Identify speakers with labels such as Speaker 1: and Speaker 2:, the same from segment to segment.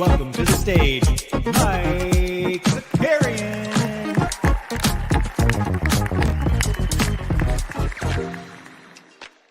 Speaker 1: welcome to the stage, Mike Zakarian.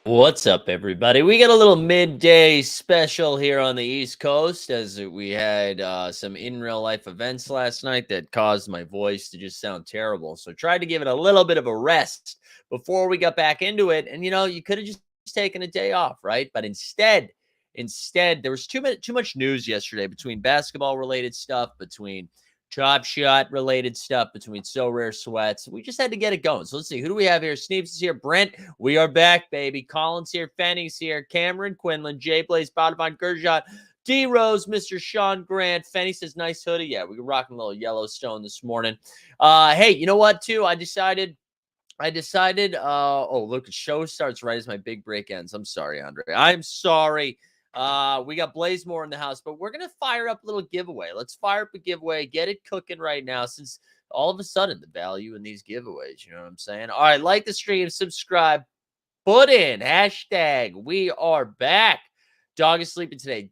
Speaker 2: What's up, everybody? We got a little midday special here on the East Coast as we had some in real life events last night that caused my voice to just sound terrible. So tried to give it a little bit of a rest before we got back into it. And, you could have just taken a day off, right? But instead, there was too much news yesterday between basketball related stuff, between Top Shot related stuff, between So Rare Sweats. We just had to get it going. So let's see. Who do we have here? Sneeps is here. Brent, we are back, baby. Colin's here. Fenny's here. Cameron, Quinlan, Jay Blaze, Botavon, Gershot, D Rose, Mr. Sean Grant. Fenny says, nice hoodie. Yeah, we were rocking a little Yellowstone this morning. Hey, you know what, too? I decided, oh, look, the show starts right as my big break ends. I'm sorry, Andre. I'm sorry. We got Blazemore in the house, but we're going to fire up a little giveaway. Let's fire up a giveaway, get it cooking right now, since all of a sudden the value in these giveaways, you know what I'm saying? All right, like the stream, subscribe, put in hashtag we are back. Dog is sleeping today.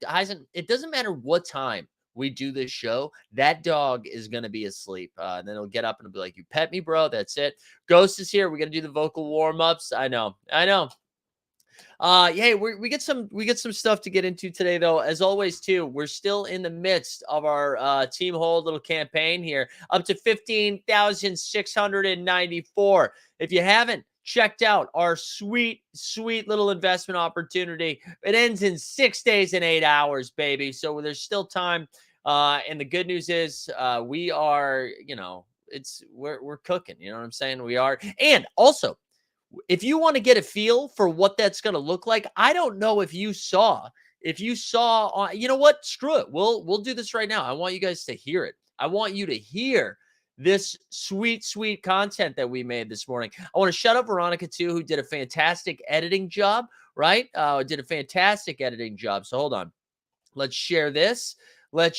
Speaker 2: It doesn't matter what time we do this show, that dog is going to be asleep. And then he'll get up and he'll be like, you pet me, bro. That's it. Ghost is here. We're going to do the vocal warm-ups. I know. Hey, we get some stuff to get into today, though. As always, too, we're still in the midst of our Team Hold little campaign here, up to 15,694. If you haven't checked out our sweet little investment opportunity, it ends in 6 days and 8 hours, baby. So there's still time. And the good news is, we are, we're cooking. You know what I'm saying? We are, and also, if you want to get a feel for what that's going to look like, I don't know if you saw, you know what? Screw it. We'll do this right now. I want you guys to hear it. I want you to hear this sweet content that we made this morning. I want to shout out Veronica too, who did a fantastic editing job, right? Did a fantastic editing job. So hold on. Let's share this. What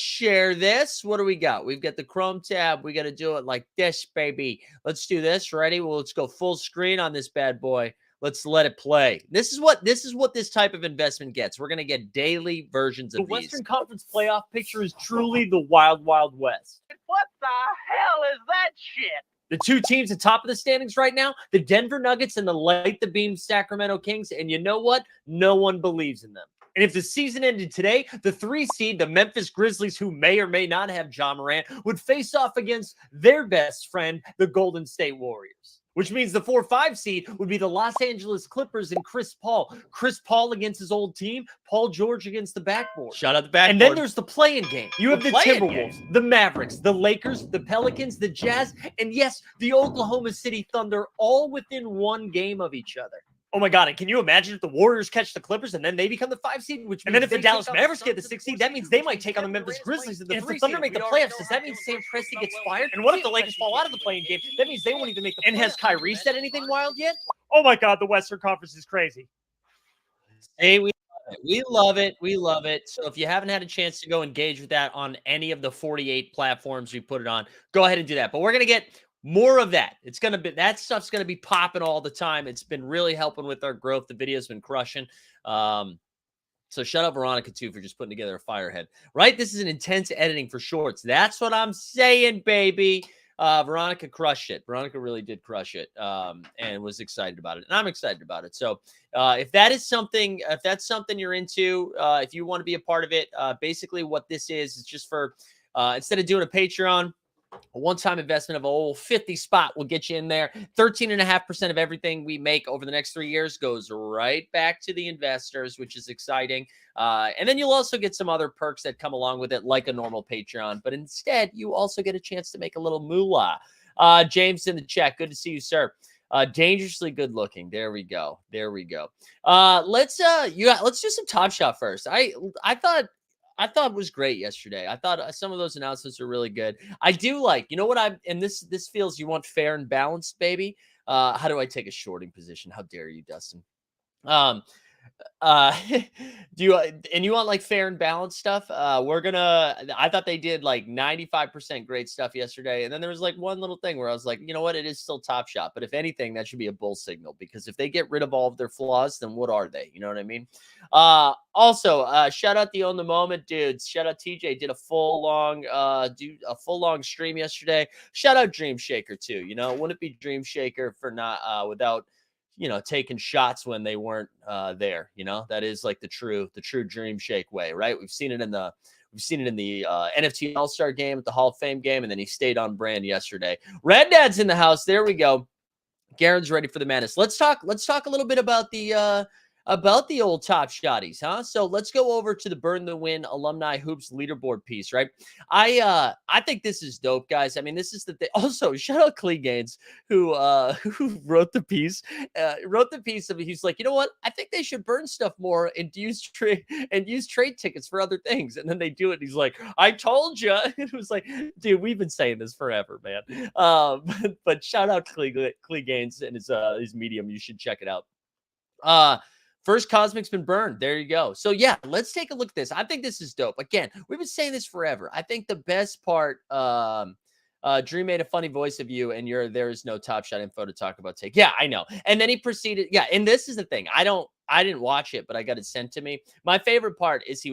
Speaker 2: do we got? We've got the Chrome tab. We got to do it like this, baby. Let's do this. Ready? Well, let's go full screen on this bad boy. Let's let it play. This is what this type of investment gets. We're going to get daily versions of
Speaker 3: these. The Western Conference playoff picture is truly the wild, wild west.
Speaker 4: What the hell is that shit?
Speaker 3: The two teams at top of the standings right now, the Denver Nuggets and the Light the Beam Sacramento Kings. And you know what? No one believes in them. And if the season ended today, the 3 seed, the Memphis Grizzlies, who may or may not have Ja Morant, would face off against their best friend, the Golden State Warriors. Which means the 4-5 seed would be the Los Angeles Clippers and Chris Paul. Chris Paul against his old team, Paul George against the backboard.
Speaker 2: Shout out the backboard.
Speaker 3: And then there's the play-in game. You have the Timberwolves, the Mavericks, the Lakers, the Pelicans, the Jazz, and yes, the Oklahoma City Thunder, all within one game of each other. Oh my God, and can you imagine if the Warriors catch the Clippers and then they become the 5 seed? And then if the Dallas Mavericks get the 6 seed, that means they might take on the Memphis Grizzlies in the 3 seed. If the Thunder make the playoffs, does that mean Sam Presti gets fired? And what if the Lakers fall out of the playing game? That means they won't even make the playoffs. And has Kyrie said anything wild yet? Oh my God, the Western Conference is crazy.
Speaker 2: Hey, we love it. So if you haven't had a chance to go engage with that on any of the 48 platforms we put it on, go ahead and do that. But we're going to get more of that. That stuff's going to be popping all the time. It's been really helping with our growth. The video's been crushing. So shout out Veronica too for just putting together a firehead, right? This is an intense editing for shorts. That's what I'm saying, baby. Veronica crushed it. Veronica really did crush it. And was excited about it. And I'm excited about it. So if that's something you're into, if you want to be a part of it, basically what this is just for, instead of doing a Patreon, a one-time investment of a whole 50 spot will get you in there. 13.5% of everything we make over the next 3 years goes right back to the investors, which is exciting. And then you'll also get some other perks that come along with it, like a normal Patreon. But instead, you also get a chance to make a little moolah. James in the chat, good to see you, sir. Dangerously good looking. There we go. Let's do some Top Shot first. I thought it was great yesterday. I thought some of those announcements were really good. I do like, you know what and this feels, you want fair and balanced, baby. How do I take a shorting position? How dare you, Dustin? do you and you want like fair and balanced stuff? I thought they did like 95% great stuff yesterday. And then there was like one little thing where I was like, you know what? It is still Top Shot. But if anything, that should be a bull signal because if they get rid of all of their flaws, then what are they? You know what I mean? Also, shout out the Own the Moment dudes. Shout out TJ did a full long stream yesterday. Shout out Dream Shaker too. You know, wouldn't it be Dream Shaker for not without taking shots when they weren't there. That is like the true Dream Shake way, right? We've seen it in the NFT All-Star game, at the Hall of Fame game, and then he stayed on brand yesterday. Red Dad's in the house. There we go. Garen's ready for the madness. Let's talk a little bit about the old Top Shotties, huh? So let's go over to the Burn the Win Alumni Hoops leaderboard piece, right? I think this is dope, guys. I mean, this is the thing. Also, shout out Clee Gaines, who wrote the piece. He's like, you know what? I think they should burn stuff more and use trade tickets for other things. And then they do it. And he's like, I told you. It was like, dude, we've been saying this forever, man. But shout out Clee Gaines and his Medium. You should check it out. First Cosmic's been burned. There you go. So yeah, let's take a look at this. I think this is dope. Again, we've been saying this forever. I think the best part, Dream made a funny voice of you, and there is no Top Shot info to talk about. Take. Yeah, I know. And then he proceeded. Yeah, and this is the thing. I didn't watch it, but I got it sent to me. My favorite part is he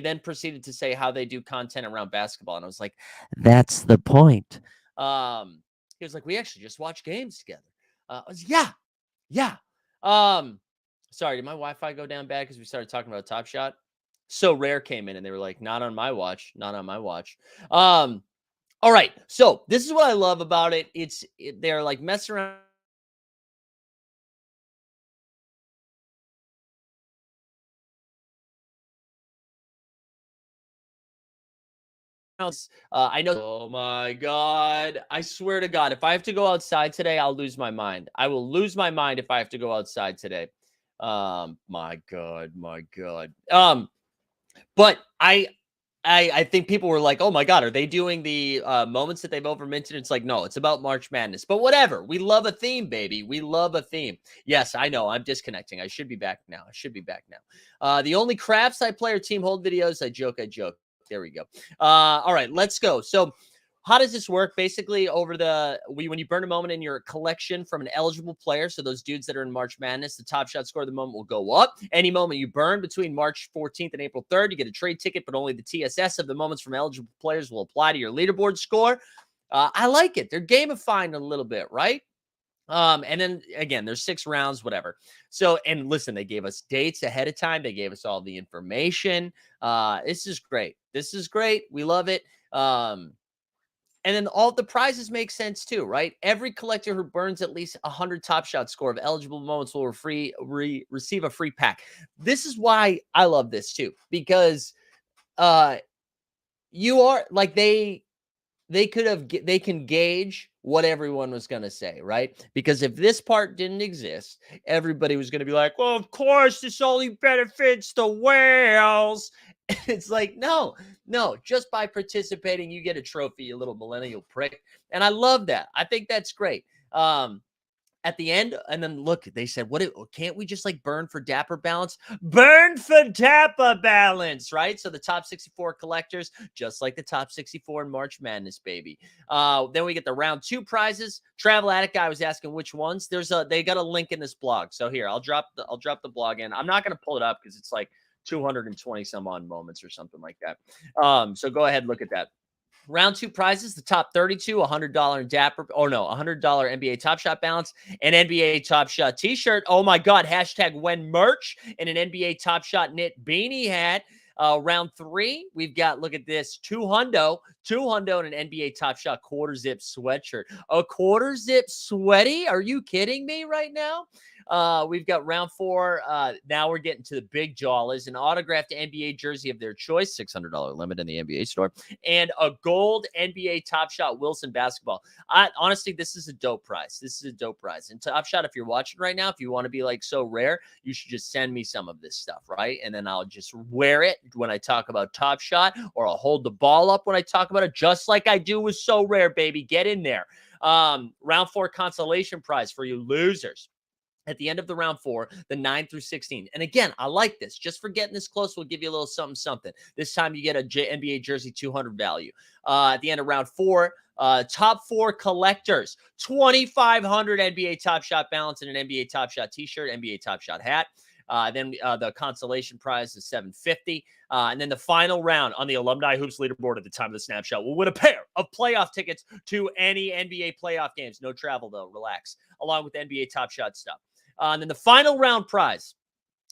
Speaker 2: then proceeded to say how they do content around basketball, and I was like, that's the point. He was like, we actually just watch games together. I was, yeah. Sorry, did my Wi-Fi go down bad because we started talking about Top Shot? So Rare came in and they were like, not on my watch. All right. So this is what I love about it. They're like messing around. I know. Oh my God. I swear to God, if I have to go outside today, I'll lose my mind. I will lose my mind if I have to go outside today. My God. But I think people were like, oh my God, are they doing the moments that they've overminted? It's like, no, it's about March Madness. But whatever. We love a theme, baby. We love a theme. Yes, I know. I'm disconnecting. I should be back now. The only craps I play are team hold videos. I joke. There we go. All right, let's go. So how does this work? Basically, when you burn a moment in your collection from an eligible player, so those dudes that are in March Madness, the Top Shot score of the moment will go up. Any moment you burn between March 14th and April 3rd, you get a trade ticket, but only the TSS of the moments from eligible players will apply to your leaderboard score. I like it. They're gamifying a little bit, right? And then again, there's 6 rounds, whatever. So, and listen, they gave us dates ahead of time. They gave us all the information. This is great. We love it. And then all the prizes make sense too, right? Every collector who burns at least 100 Top Shot score of eligible moments will receive a free pack. This is why I love this too, because you are like they can gauge what everyone was going to say, right? Because if this part didn't exist, everybody was going to be like, well, of course, this only benefits the whales. It's like, no, just by participating, you get a trophy, you little millennial prick. And I love that. I think that's great. At the end, and then look, they said, can't we just like burn for Dapper Balance? Burn for Dapper Balance, right? So the top 64 collectors, just like the top 64 in March Madness, baby. Then we get the round 2 prizes. Travel Addict guy was asking which ones. They got a link in this blog. So here, I'll drop the blog in. I'm not going to pull it up because it's like 220 some odd moments or something like that. So go ahead and look at that. Round 2 prizes, the top 32, $100 in Dapper. Oh no, $100 NBA Top Shot balance, an NBA Top Shot t-shirt. Oh my God, #when merch, and an NBA Top Shot knit beanie hat. Round 3, we've got, look at this, $200 and an NBA Top Shot quarter zip sweatshirt. A quarter zip sweaty? Are you kidding me right now? We've got round 4. Now we're getting to the big jawlers, an autographed NBA jersey of their choice, $600 limit in the NBA store, and a gold NBA Top Shot Wilson basketball. Honestly, this is a dope prize. And Top Shot, if you're watching right now, if you want to be like so rare, you should just send me some of this stuff, right? And then I'll just wear it when I talk about Top Shot, or I'll hold the ball up when I talk about it, just like I do with So Rare, baby. Get in there. Round 4 consolation prize for you losers. at the end of the round 4, the 9 through 16. And again, I like this. Just for getting this close, we'll give you a little something, something. This time you get a NBA jersey 200 value. At the end of round 4, top 4 collectors, 2,500 NBA Top Shot balance and an NBA Top Shot t-shirt, NBA Top Shot hat. Then the consolation prize is $750. And then the final round on the Alumni Hoops leaderboard at the time of the snapshot will win a pair of playoff tickets to any NBA playoff games. No travel, though. Relax. Along with NBA Top Shot stuff. And then the final round prize,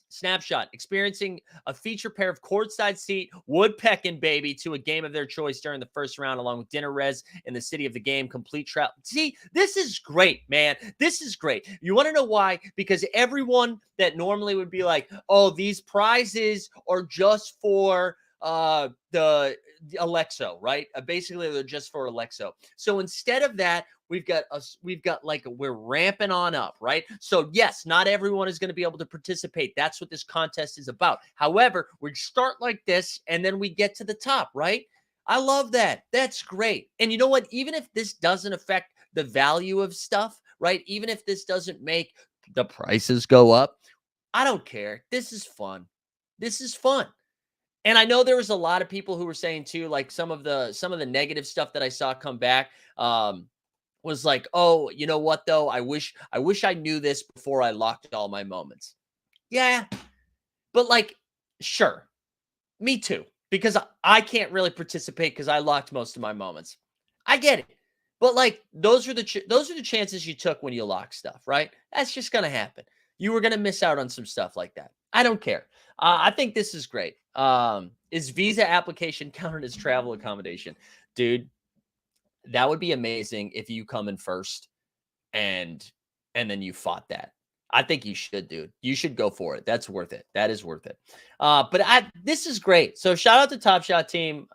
Speaker 2: snapshot, experiencing a feature pair of courtside seat, woodpecking, baby, to a game of their choice during the first round, along with dinner res in the city of the game, complete travel. See, this is great, man. This is great. You want to know why? Because everyone that normally would be like, oh, these prizes are just for the Alexo, right? Basically, they're just for Alexo. So instead of that, we've got we're ramping on up, right? So yes, not everyone is going to be able to participate. That's what this contest is about. However, we start like this and then we get to the top, right? I love that. That's great. And you know what? Even if this doesn't affect the value of stuff, right? Even if this doesn't make the prices go up, I don't care. This is fun. This is fun. And I know there was a lot of people who were saying too, like some of the negative stuff that I saw come back was like, oh, you know what though? I wish I knew this before I locked all my moments. Yeah, but like, sure, me too, because I can't really participate because I locked most of my moments. I get it, but like those are the chances you took when you lock stuff, right? That's just gonna happen. You were gonna miss out on some stuff like that. I don't care. I think this is great. Is Visa application counted as travel accommodation? Dude, that would be amazing if you come in first and then you fought that. I think you should, dude. You should go for it. That's worth it. That is worth it. But this is great. So shout out to Top Shot team.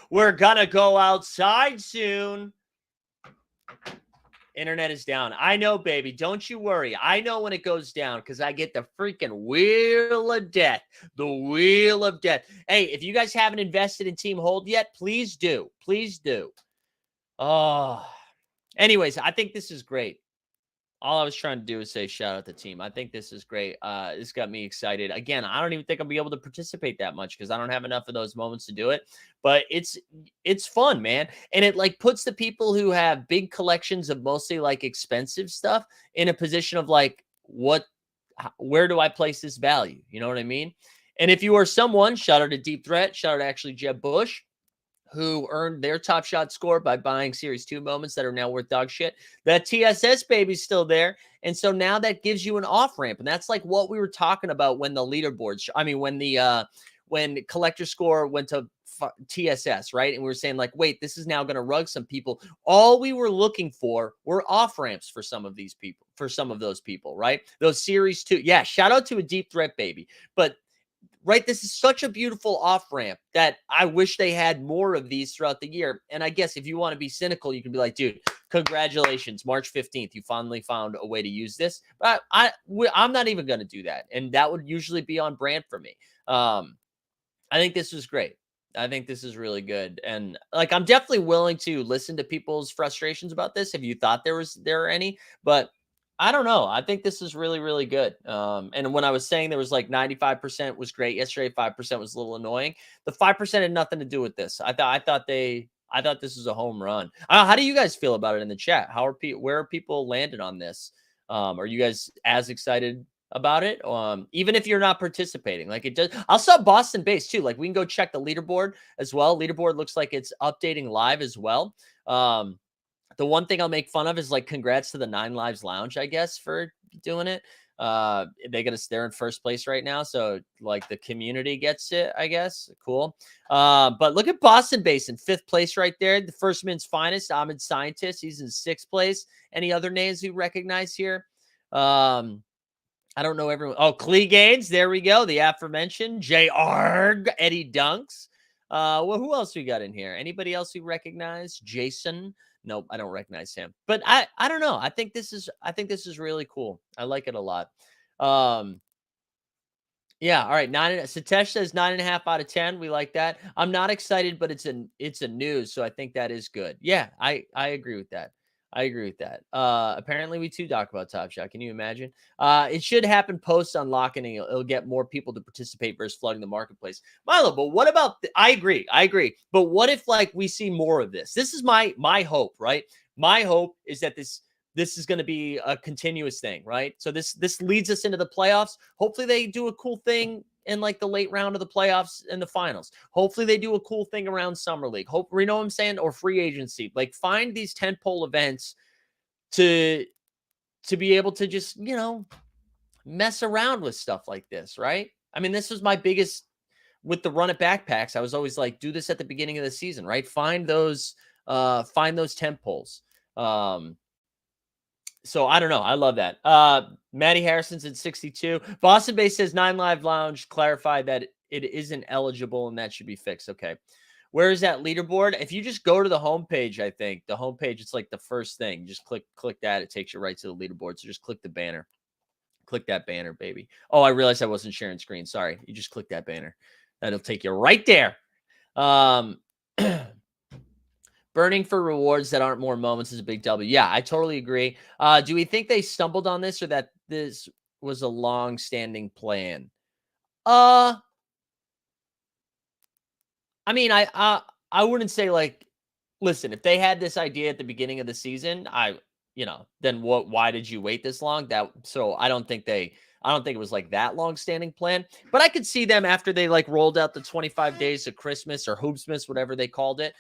Speaker 2: We're gonna go outside soon. Internet is down. I know, baby. Don't you worry. I know when it goes down because I get the freaking wheel of death. The wheel of death. Hey, if you guys haven't invested in Team Hold yet, please do. Please do. Oh, anyways, I think this is great. All I was trying to do is say shout out the team. I think this is great. This got me excited. Again, I don't even think I'll be able to participate that much because I don't have enough of those moments to do it. But it's fun, man. And it like puts the people who have big collections of mostly like expensive stuff in a position of like, where do I place this value? You know what I mean? And if you are someone, shout out to Deep Threat, shout out to actually Jeb Bush, who earned their Top Shot score by buying Series 2 moments that are now worth dog shit. That TSS baby's still there. And so now that gives you an off-ramp. And that's like what we were talking about when the leaderboards, when collector score went to TSS, right? And we were saying like, wait, this is now going to rug some people. All we were looking for were off-ramps for some of these people, for some of those people, right? Those Series 2. Yeah, shout out to a Deep Threat baby. But right, this is such a beautiful off-ramp that I wish they had more of these throughout the year. And I guess if you want to be cynical, you can be like, dude, congratulations, March 15th, you finally found a way to use this. But I'm not even going to do that. And that would usually be on brand for me. I think this is great. I think this is really good. And like, I'm definitely willing to listen to people's frustrations about this if you thought there are any, but I don't know. I think this is really, really good. And when I was saying there was like 95% was great yesterday, 5% was a little annoying. The 5% had nothing to do with this. I thought this was a home run. How do you guys feel about it in the chat? Where are people landed on this? Are you guys as excited about it? Even if you're not participating, like it does. I'll sub Boston base too. Like we can go check the leaderboard as well. Leaderboard looks like it's updating live as well. The one thing I'll make fun of is like, congrats to the 9 Lives Lounge, I guess, for doing it. They're in first place right now. So like the community gets it, I guess. Cool. But look at Boston Base in 5th place right there. The First Man's Finest, Ahmed Scientist. He's in 6th place. Any other names you recognize here? I don't know everyone. Oh, Clee Gaines. There we go. The aforementioned JR, Eddie Dunks. Well, who else we got in here? Anybody else you recognize? Jason? Nope, I don't recognize him. But I don't know. I think this is really cool. I like it a lot. Yeah, all right. Satish says 9.5 out of 10. We like that. I'm not excited, but it's a news, so I think that is good. Yeah, I agree with that. I agree with that. Apparently we too talk about Top Shot. Can you imagine? It should happen post unlocking. It'll get more people to participate versus flooding the marketplace. Milo, but what about I agree. But what if like we see more of this? This is my hope, right? My hope is that this is going to be a continuous thing, right? So this leads us into the playoffs. Hopefully they do a cool thing in like the late round of the playoffs and the finals. Hopefully they do a cool thing around Summer League. You know what I'm saying? Or free agency. Like find these tentpole events to be able to just, mess around with stuff like this, right? I mean, this was my biggest with the run at backpacks. I was always like, do this at the beginning of the season, right? Find those tentpoles. So I don't know. I love that. Maddie Harrison's at 62. Boston Bay says 9 Live Lounge clarified that it isn't eligible and that should be fixed. Okay. Where is that leaderboard? If you just go to the homepage, I think the homepage, it's like the first thing. Just click that. It takes you right to the leaderboard. So just click the banner. Click that banner, baby. Oh, I realized I wasn't sharing screen. Sorry. You just click that banner. That'll take you right there. Burning for rewards that aren't more moments is a big W. Yeah, I totally agree. Do we think they stumbled on this or that this was a long-standing plan? I mean, I wouldn't say like, listen, if they had this idea at the beginning of the season, then why did you wait this long? So I don't think it was like that long-standing plan, but I could see them after they like rolled out the 25 days of Christmas or Hoopsmas, whatever they called it.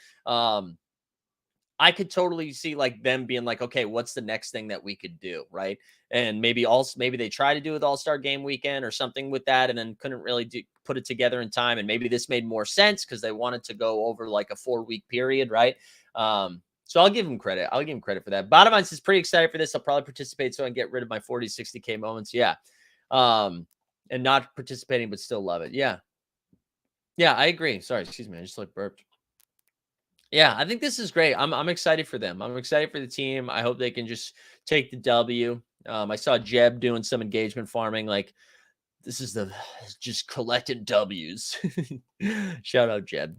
Speaker 2: I could totally see like them being like, okay, what's the next thing that we could do, right? And maybe they try to do with All-Star Game weekend or something with that, and then couldn't really put it together in time. And maybe this made more sense because they wanted to go over like a 4-week period, right? So I'll give them credit. I'll give them credit for that. Bottom line is pretty excited for this. I'll probably participate so I can get rid of my 40, 60K moments. Yeah. And not participating, but still love it. Yeah. Yeah, I agree. Sorry, excuse me. I just like burped. Yeah, I think this is great. I'm excited for them. I'm excited for the team. I hope they can just take the W. I saw Jeb doing some engagement farming. Like, this is just collecting W's. Shout out Jeb.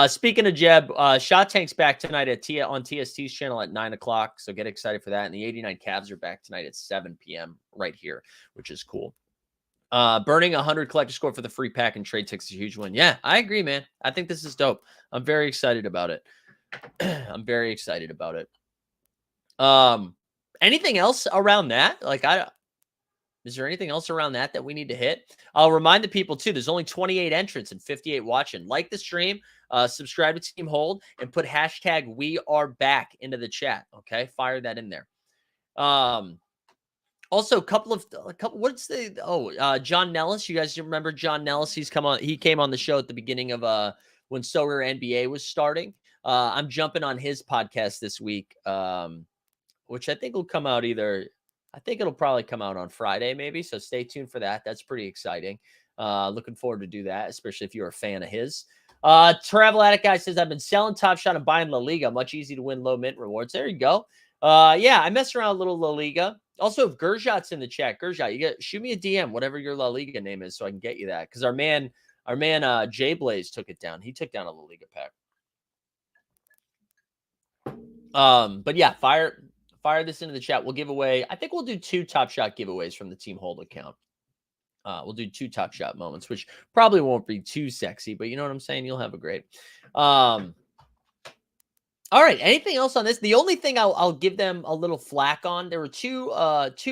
Speaker 2: Speaking of Jeb, Shot Tank's back tonight on TST's channel at 9:00. So get excited for that. And the 89 Cavs are back tonight at 7 p.m. right here, which is cool. Burning 100 collector score for the free pack and trade tickets is a huge win. Yeah, I agree, man. I think this is dope. I'm very excited about it. I'm very excited about it. Anything else around that? Is there anything else around that we need to hit? I'll remind the people too, there's only 28 entrants and 58 watching. Like the stream, subscribe to Team Hold, and put hashtag we are back into the chat. Okay, fire that in there. Also, John Nellis. You guys remember John Nellis? He came on the show at the beginning of when So Rare NBA was starting. I'm jumping on his podcast this week, which I think will come out it'll probably come out on Friday, maybe. So stay tuned for that. That's pretty exciting. Looking forward to do that, especially if you're a fan of his. Travel Addict Guy says, I've been selling Top Shot and buying La Liga. Much easier to win low mint rewards. There you go. Yeah, I mess around a little La Liga. Also, if Gerjot's in the chat, Gerjot, shoot me a DM, whatever your La Liga name is, so I can get you that. Because our man Jay Blaze took it down. He took down a La Liga pack. But yeah, fire this into the chat. We'll give away. I think we'll do 2 Top Shot giveaways from the Team Hold account. We'll do 2 Top Shot moments, which probably won't be too sexy, but you know what I'm saying? You'll have a great. All right. Anything else on this? The only thing I'll give them a little flack on, there were two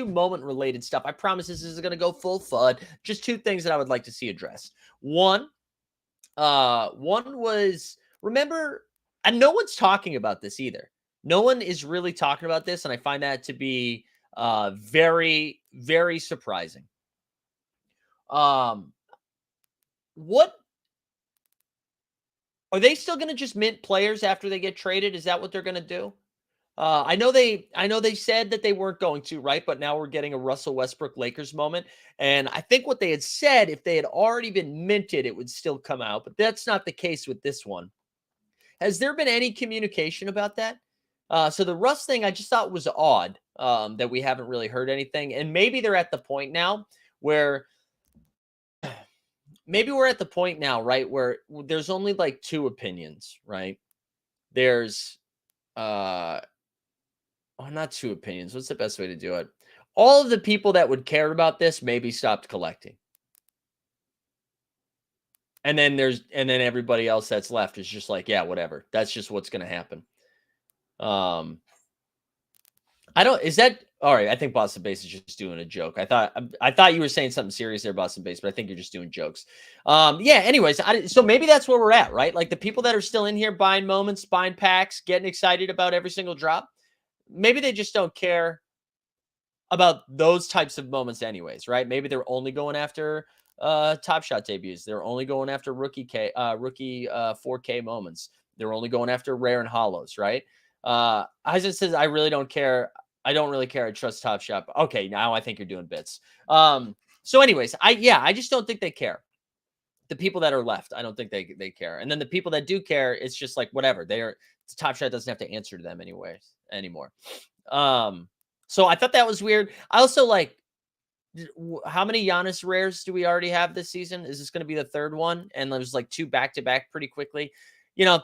Speaker 2: moment related stuff. I promise this is going to go full FUD. Just 2 things that I would like to see addressed. One was, remember, and no one's talking about this either. No one is really talking about this, and I find that to be very, very surprising. What are they still going to just mint players after they get traded? Is that what they're going to do? I know they said that they weren't going to, right? But now we're getting a Russell Westbrook Lakers moment. And I think what they had said, if they had already been minted, it would still come out. But that's not the case with this one. Has there been any communication about that? So the Russ thing, I just thought was odd that we haven't really heard anything. And maybe they're at the point now where right, where there's only like two opinions, right? There's not two opinions. What's the best way to do it? All of the people that would care about this maybe stopped collecting. And then everybody else that's left is just like, yeah, whatever. That's just what's going to happen. All right. I think Boston Base is just doing a joke. I thought you were saying something serious there, Boston Base, but I think you're just doing jokes. Yeah. Anyways, so maybe that's where we're at, right? Like the people that are still in here buying moments, buying packs, getting excited about every single drop. Maybe they just don't care about those types of moments anyways, right? Maybe they're only going after Top Shot debuts. They're only going after rookie 4K moments. They're only going after rare and hollows, right? Eisen says, I really don't care. I don't really care. I trust Top Shot. Okay, now I think you're doing bits. So anyways, I just don't think they care. The people that are left, I don't think they care. And then the people that do care, it's just like whatever. Top Shot doesn't have to answer to them anymore. So I thought that was weird. I also like, how many Giannis rares do we already have this season? Is this going to be the third one? And there was like 2 back-to-back pretty quickly. You know,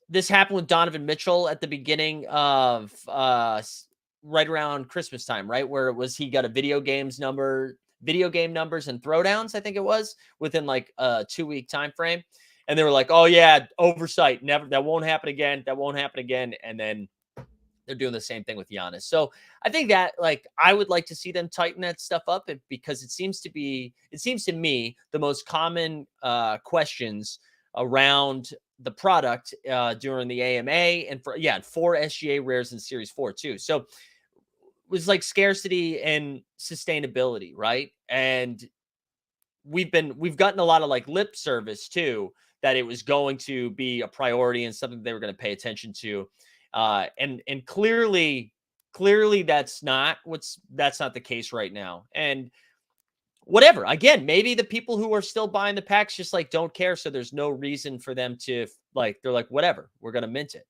Speaker 2: this happened with Donovan Mitchell at the beginning of right around Christmas time, right? Where he got a video game numbers and throwdowns, I think it was, within like a 2-week time frame. And they were like, oh yeah, oversight. Never, that won't happen again. That won't happen again. And then they're doing the same thing with Giannis. So I think that I would like to see them tighten that stuff up because it seems to me the most common questions around the product during the AMA and for SGA rares in Series 4 too. So it was like scarcity and sustainability, right? And we've gotten a lot of like lip service too, that it was going to be a priority and something they were going to pay attention to. And clearly that's not the case right now. And whatever, again, maybe the people who are still buying the packs just like don't care. So there's no reason for them to they're like, whatever, we're going to mint it.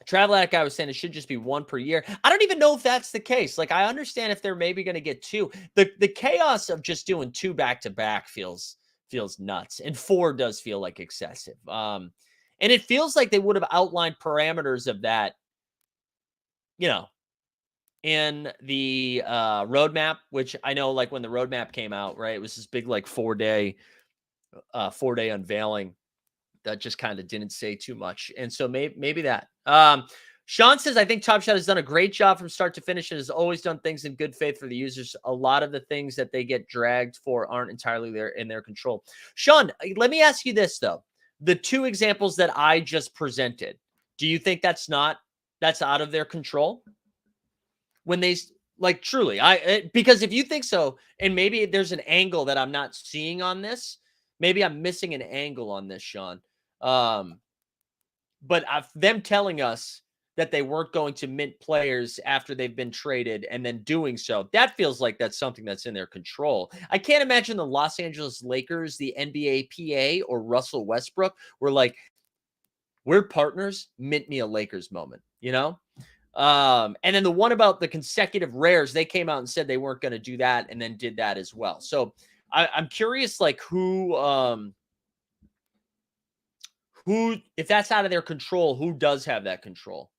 Speaker 2: Travel Addict guy was saying it should just be 1 per year. I don't even know if that's the case. Like, I understand if they're maybe going to get 2. The chaos of just doing 2 back-to-back feels nuts. And 4 does feel like excessive. And it feels like they would have outlined parameters of that, in the roadmap, which I know, like when the roadmap came out, right, it was this big like 4-day unveiling that just kind of didn't say too much. And so maybe that. Sean says, I think Top Shot has done a great job from start to finish and has always done things in good faith for the users. A lot of the things that they get dragged for aren't entirely in their control. Sean, let me ask you this though. The 2 examples that I just presented, do you think that's out of their control? When they truly, because if you think so, and maybe there's an angle that I'm not seeing on this, maybe I'm missing an angle on this, Sean. But them telling us that they weren't going to mint players after they've been traded and then doing so, that feels like that's something that's in their control. I can't imagine the Los Angeles Lakers, the NBA PA, or Russell Westbrook were like, we're partners, mint me a Lakers moment, And then the one about the consecutive rares, they came out and said they weren't going to do that and then did that as well. So I'm curious, like who, if that's out of their control, who does have that control?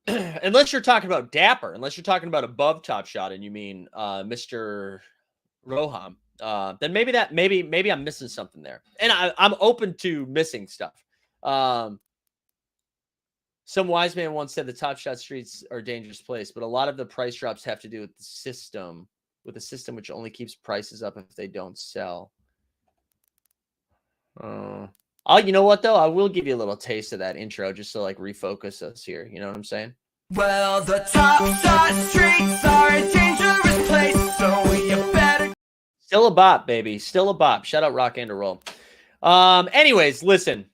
Speaker 2: Unless you're talking about Dapper, unless you're talking about above Top Shot and you mean Mr. Roham, then maybe I'm missing something there. And I'm open to missing stuff. Some wise man once said the Top Shot streets are a dangerous place, but a lot of the price drops have to do with the system which only keeps prices up if they don't sell. You know what though? I will give you a little taste of that intro just to like refocus us here. You know what I'm saying?
Speaker 5: Well, the Top Shot streets are a dangerous place, so you better.
Speaker 2: Still a bop, baby. Still a bop. Shout out Rock and Roll. Anyways, listen.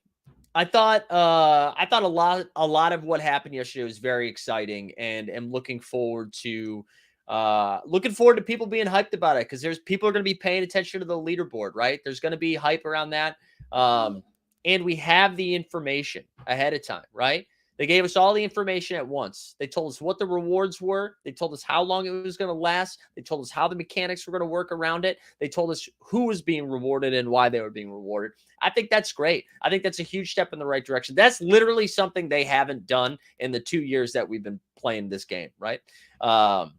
Speaker 2: I thought a lot of what happened yesterday was very exciting, and am looking forward to people being hyped about it, because there's people are going to be paying attention to the leaderboard, right? There's going to be hype around that. And we have the information ahead of time, right? They gave us all the information at once. They told us what the rewards were. They told us how long it was going to last. They told us how the mechanics were going to work around it. They told us who was being rewarded and why they were being rewarded. I think that's great. I think that's a huge step in the right direction. That's literally something they haven't done in the 2 years that we've been playing this game, right? And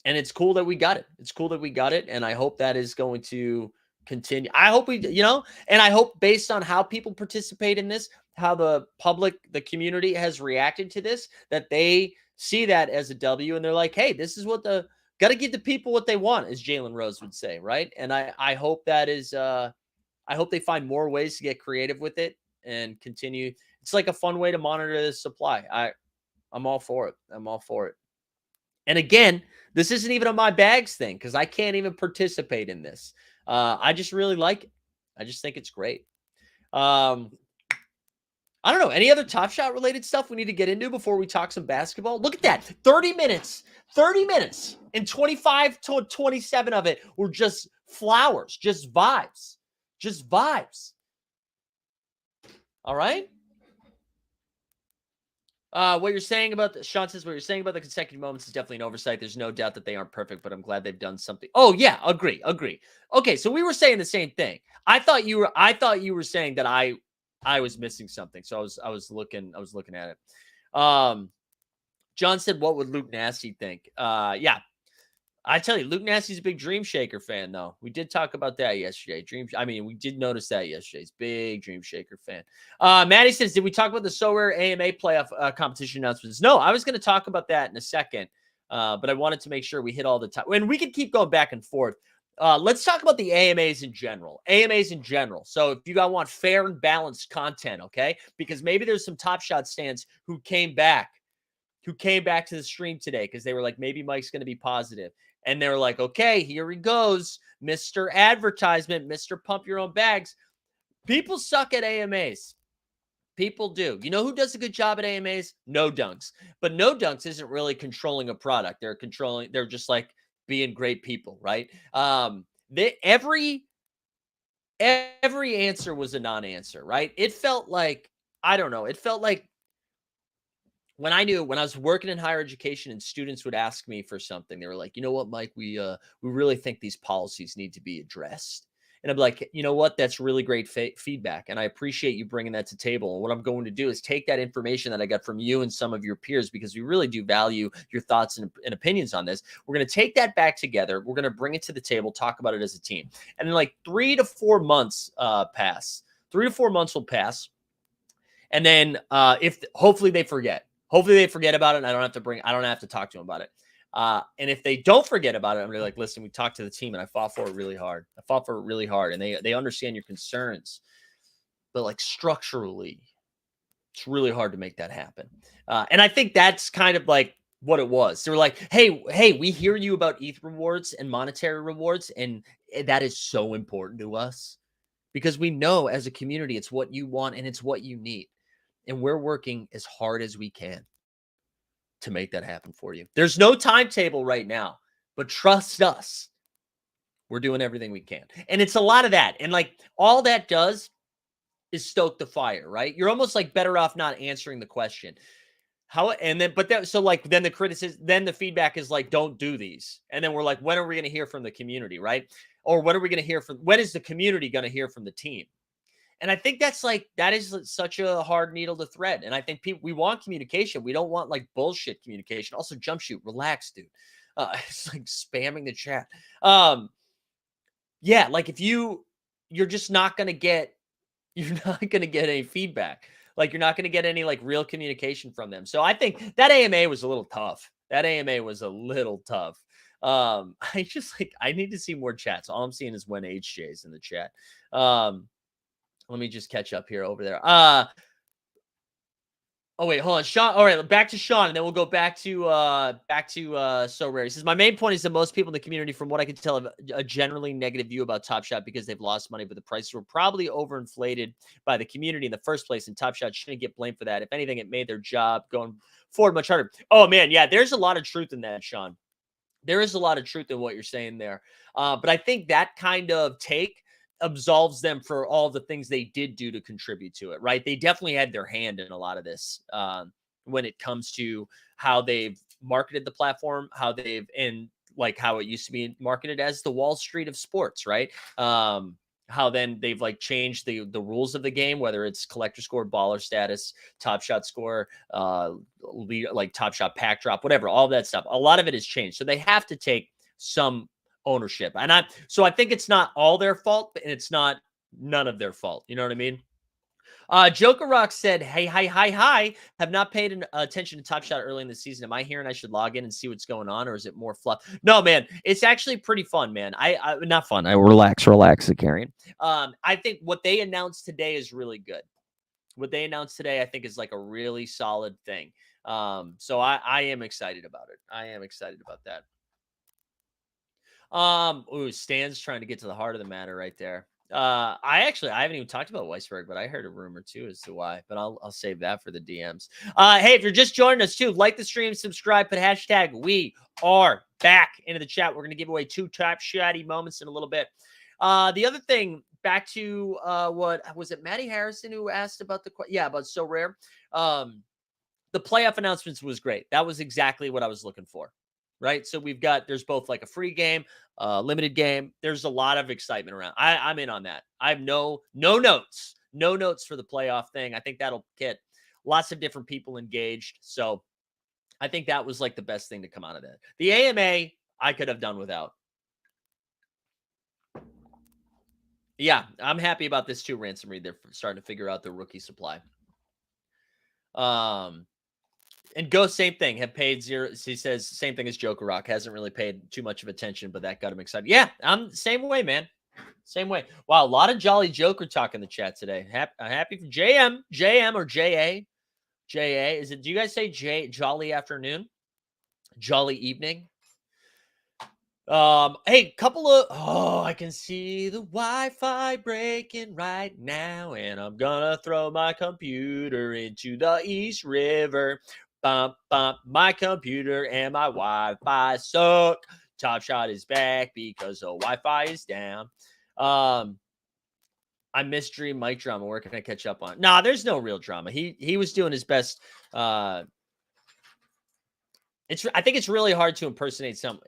Speaker 2: it's cool that we got it. It's cool that we got it. And I hope that is going to continue. I hope and I hope, based on how people participate in this, how the public, the community has reacted to this, that they see that as a W, and they're like, hey, this is what got to give the people what they want, as Jalen Rose would say, right? And I hope that is, I hope they find more ways to get creative with it and continue. It's like a fun way to monitor the supply. I'm all for it. I'm all for it. And again, this isn't even a my bags thing, because I can't even participate in this. I just really like it. I just think it's great. I don't know. Any other Top Shot related stuff we need to get into before we talk some basketball? Look at that. 30 minutes. 30 minutes. And 25 to 27 of it were just flowers, just vibes. Just vibes. All right? What you're saying about Sean says, what you're saying about the consecutive moments is definitely an oversight. There's no doubt that they aren't perfect, but I'm glad they've done something. Oh yeah, agree. Okay, so we were saying the same thing. I thought you were saying that I was missing something. So I was looking at it. John said, what would Luke Nasty think? Yeah. I tell you, Luke Nasty's a big Dream Shaker fan, though. We did talk about that yesterday. We did notice that yesterday. He's a big Dream Shaker fan. Maddie says, did we talk about the So Rare AMA playoff competition announcements? No, I was going to talk about that in a second, but I wanted to make sure we hit all the time. And we could keep going back and forth. Let's talk about the AMAs in general. So if you guys want fair and balanced content, okay? Because maybe there's some Top Shot stands who came back to the stream today because they were like, maybe Mike's going to be positive. And they were like, okay, here he goes, Mr. Advertisement, Mr. Pump Your Own Bags. People suck at AMAs. People do. You know who does a good job at AMAs? No Dunks. But No Dunks isn't really controlling a product. They're just like being great people, right? Every answer was a non-answer, right? It felt like, I don't know. It felt like when I was working in higher education and students would ask me for something, they were like, you know what, Mike, we really think these policies need to be addressed. And I'm like, you know what? That's really great feedback. And I appreciate you bringing that to table. And what I'm going to do is take that information that I got from you and some of your peers, because we really do value your thoughts and opinions on this. We're going to take that back together. We're going to bring it to the table, talk about it as a team. And then like 3 to 4 months pass. 3 to 4 months will pass. And then hopefully they forget. Hopefully they forget about it, and I don't have to talk to them about it. And if they don't forget about it, I'm really like, listen, we talked to the team and I fought for it really hard. And they understand your concerns, but like structurally, it's really hard to make that happen. And I think that's kind of like what it was. They were like, hey, we hear you about ETH rewards and monetary rewards, and that is so important to us because we know as a community, it's what you want and it's what you need. And we're working as hard as we can to make that happen for you. There's no timetable right now, but trust us. We're doing everything we can. And it's a lot of that. And like all that does is stoke the fire, right? You're almost like better off not answering the question. Then the criticism, then the feedback is like, don't do these. And then we're like, when are we going to hear from the community, right? Or when is the community going to hear from the team? And I think that is such a hard needle to thread. And I think we want communication. We don't want like bullshit communication. Also, Jump Shoot, relax, dude. It's like spamming the chat. Yeah, like if you're just not going to get any feedback. Like you're not going to get any like real communication from them. So I think that AMA was a little tough. I need to see more chats. All I'm seeing is when HJ's in the chat. Let me just catch up here over there. Oh wait, hold on, Sean. All right, back to Sean, and then we'll go back to So Rare. He says my main point is that most people in the community, from what I can tell, have a generally negative view about Top Shot because they've lost money, but the prices were probably overinflated by the community in the first place, and Top Shot shouldn't get blamed for that. If anything, it made their job going forward much harder. Oh man, yeah, there's a lot of truth in that, Sean. There is a lot of truth in what you're saying there, but I think that kind of take absolves them for all the things they did do to contribute to it, right? They definitely had their hand in a lot of this when it comes to how they've marketed the platform, how they've, and like how it used to be marketed as the Wall Street of sports, right? How then they've like changed the rules of the game, whether it's collector score, baller status, top shot score, like top shot pack drop, whatever, all that stuff. A lot of it has changed. So they have to take some ownership. And I think it's not all their fault, and it's not none of their fault. You know what I mean? Joker Rock said, "Hey, hi. Have not paid attention to Top Shot early in the season. Am I hearing I should log in and see what's going on, or is it more fluff?" No, man, it's actually pretty fun, man. I not fun. I relax, Zakarian. I think what they announced today is really good. What they announced today, I think, is like a really solid thing. So I am excited about it. I am excited about that. Stan's trying to get to the heart of the matter right there. I haven't even talked about Weisberg, but I heard a rumor too as to why, but I'll save that for the DMs. Hey, if you're just joining us too, like the stream, subscribe, put hashtag we are back into the chat. We're going to give away 2 top shotty moments in a little bit. The other thing, back to what was it, Matty Harrison who asked about about So Rare. The playoff announcements was great. That was exactly what I was looking for. Right. So there's both like a free game, limited game. There's a lot of excitement around. I'm in on that. I have no notes for the playoff thing. I think that'll get lots of different people engaged. So I think that was like the best thing to come out of that. The AMA, I could have done without. Yeah, I'm happy about this too, Ransom Reed. They're starting to figure out the rookie supply. And Ghost, same thing, have paid zero. He says same thing as Joker Rock, hasn't really paid too much of attention, but that got him excited. Yeah, I'm the same way, man. Same way. Wow, a lot of Jolly Joker talk in the chat today. Happy for JM or JA. Is it? Do you guys say Jolly afternoon? Jolly evening? Hey, I can see the Wi-Fi breaking right now, and I'm gonna throw my computer into the East River. Bump, my computer and my Wi-Fi suck. Top Shot is back because the Wi-Fi is down. I missed Dream Mike drama. Where can I catch up on? Nah, there's no real drama. He was doing his best. I think it's really hard to impersonate someone.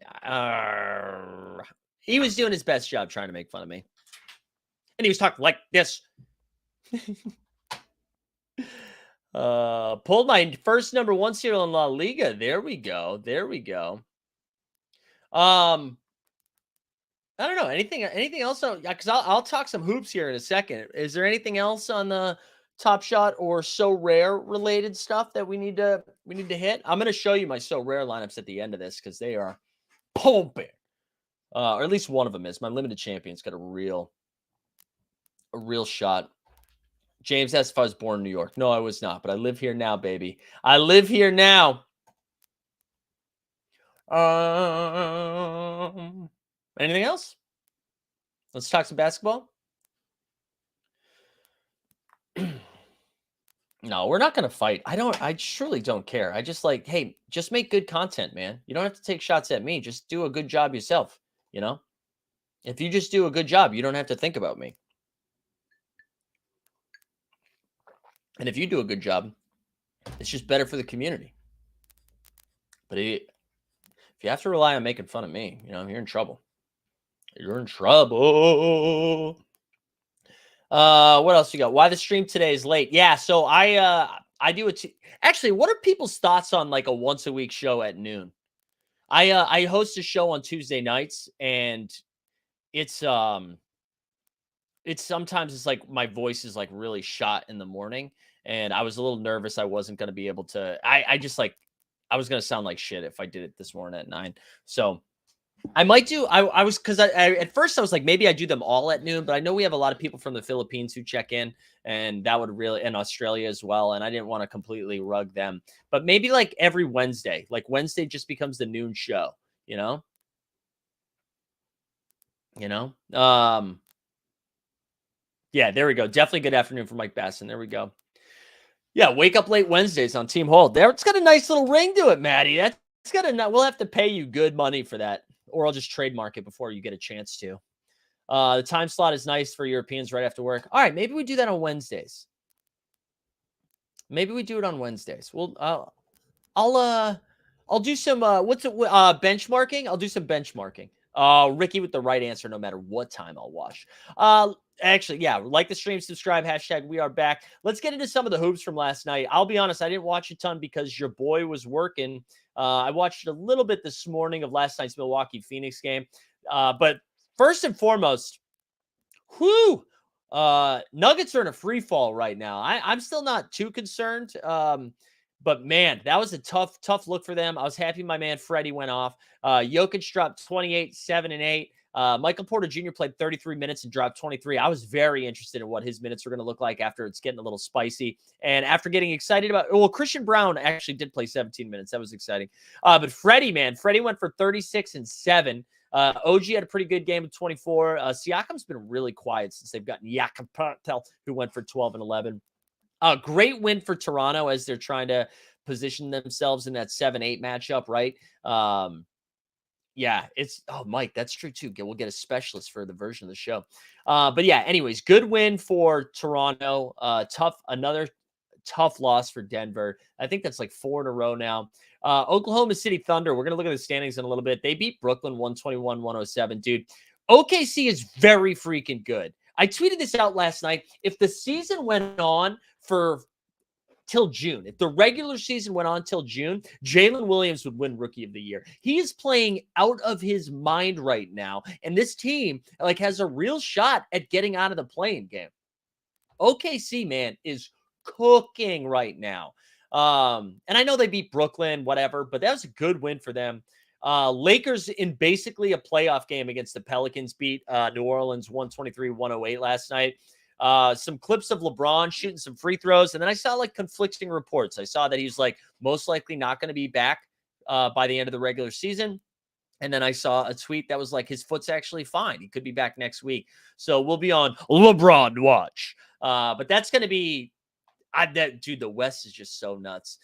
Speaker 2: He was doing his best job trying to make fun of me. And he was talking like this. Pulled my first number 1 serial in La Liga. There we go. I don't know. Anything else? Because I'll talk some hoops here in a second. Is there anything else on the Top Shot or So Rare related stuff that we need to hit? I'm going to show you my So Rare lineups at the end of this because they are pumping. Or at least one of them is. My limited champion's got a real shot. James asked if I was born in New York. No, I was not, but I live here now, baby. I live here now. Anything else? Let's talk some basketball. No, we're not going to fight. I truly don't care. I just hey, just make good content, man. You don't have to take shots at me. Just do a good job yourself. You know, if you just do a good job, you don't have to think about me. And if you do a good job, it's just better for the community. But if you have to rely on making fun of me, you're in trouble. You're in trouble. What else you got? Why the stream today is late? Yeah, so I do it. Actually, what are people's thoughts on like a once a week show at noon? I host a show on Tuesday nights, and it's sometimes it's like my voice is like really shot in the morning, and I was a little nervous I wasn't going to be able to. I was going to sound like shit if I did it this morning at 9. So I might do. I was because I at first I was like maybe I do them all at noon, but I know we have a lot of people from the Philippines who check in, and that would really and Australia as well. And I didn't want to completely rug them, but maybe like every Wednesday, like Wednesday just becomes the noon show. You know, you know. Yeah, there we go. Definitely good afternoon for Mike Basson. There we go. Yeah, wake up late Wednesdays on Team Hold. There, it's got a nice little ring to it, Maddie. That's got a. We'll have to pay you good money for that, or I'll just trademark it before you get a chance to. The time slot is nice for Europeans right after work. All right, maybe we do that on Wednesdays. Maybe we do it on Wednesdays. Well, I'll do some. What's it? Benchmarking. I'll do some benchmarking. Ricky with the right answer, no matter what time I'll watch. Actually, yeah, like the stream, subscribe, hashtag we are back. Let's get into some of the hoops from last night. I'll be honest, I didn't watch a ton because your boy was working. I watched a little bit this morning of last night's Milwaukee Phoenix game. But first and foremost, Nuggets are in a free fall right now. I'm still not too concerned. But man, that was a tough look for them. I was happy my man Freddie went off. Jokic dropped 28, 7, and 8. Michael Porter Jr. played 33 minutes and dropped 23. I was very interested in what his minutes were going to look like after it's getting a little spicy. And after getting excited about, well, Christian Brown actually did play 17 minutes. That was exciting. But Freddie went for 36 and 7. OG had a pretty good game of 24. Siakam's been really quiet since they've gotten Jakob Poeltl, who went for 12 and 11. Great win for Toronto as they're trying to position themselves in that 7-8 matchup, right? Yeah, Mike, that's true too. We'll get a specialist for the version of the show. But yeah, anyways, good win for Toronto. Another tough loss for Denver. I think that's like 4 in a row now. Oklahoma City Thunder, we're going to look at the standings in a little bit. They beat Brooklyn 121-107. Dude, OKC is very freaking good. I tweeted this out last night. If the season went on till June, if the regular season went on till June, Jalen Williams would win Rookie of the Year. He is playing out of his mind right now, and this team has a real shot at getting out of the play-in game. OKC, man, is cooking right now. And I know they beat Brooklyn, whatever, but that was a good win for them. Lakers in basically a playoff game against the Pelicans beat New Orleans 123-108 last night. Some clips of LeBron shooting some free throws. And then I saw conflicting reports. I saw that he was most likely not going to be back by the end of the regular season. And then I saw a tweet that was his foot's actually fine. He could be back next week. So we'll be on LeBron watch. But that's going to be, dude, the West is just so nuts.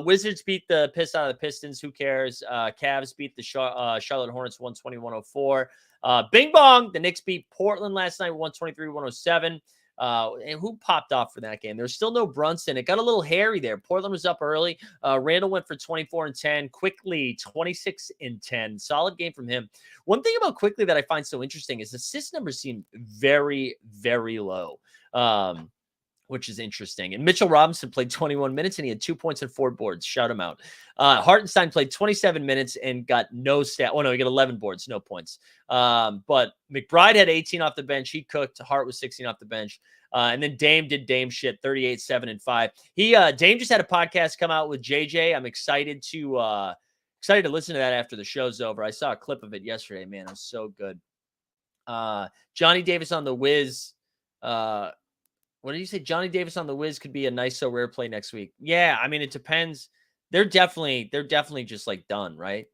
Speaker 2: Wizards beat the piss out of the Pistons. Who cares? Cavs beat the Charlotte Hornets 120-104. Bing bong. The Knicks beat Portland last night 123-107. And who popped off for that game? There's still no Brunson. It got a little hairy there. Portland was up early. Randall went for 24 and 10. Quickly 26 and 10. Solid game from him. One thing about Quickly that I find so interesting is assist numbers seem very, very low. Which is interesting. And Mitchell Robinson played 21 minutes and he had 2 points and 4 boards. Shout him out. Hartenstein played 27 minutes and got no stat. Oh, no, he got 11 boards, no points. But McBride had 18 off the bench. He cooked. Hart was 16 off the bench. And then Dame did Dame shit, 38, 7, and 5. Dame just had a podcast come out with JJ. I'm excited to listen to that after the show's over. I saw a clip of it yesterday. Man, it was so good. Johnny Davis on the Wiz. What did you say? Johnny Davis on the Wiz could be a nice so rare play next week. Yeah, I mean, it depends. They're definitely just done, right?